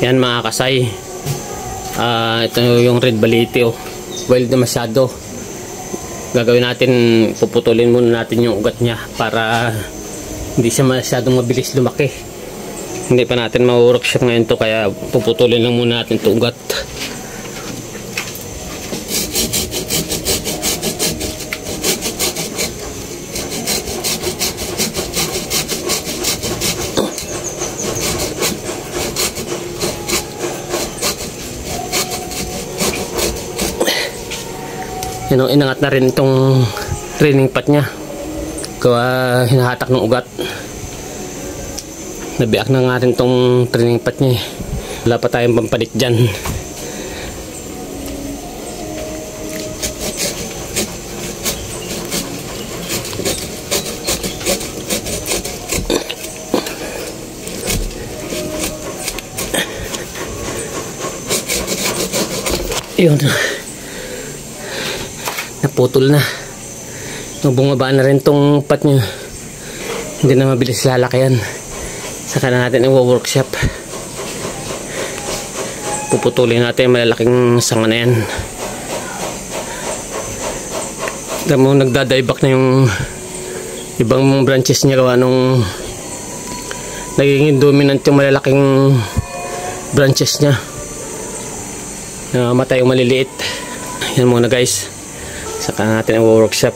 Yan mga kasay. Ito yung red balete, oh. Wild na masyado. Gagawin natin, puputulin muna natin yung ugat niya para hindi siya masyadong mabilis lumaki. Hindi pa natin ma-workshop ngayon to, kaya puputulin lang muna natin ito ugat. Inangat na rin itong training pot niya. Kaya hinahatak ng ugat. Nabiak na nga rin itong training pot niya. Wala pa tayong pampalit dyan. Yun. Naputol na. Bumaba na rin tong pot nyo. Hindi na mabilis lalakayan. Saka na natin i-workshop. Puputulin natin yung malalaking sanga na yan. Damo nagdadayback na yung ibang branches niya gawa nung nagiging dominant yung malalaking branches niya. Namatay yung maliliit. Yan muna guys. Saka natin ang workshop.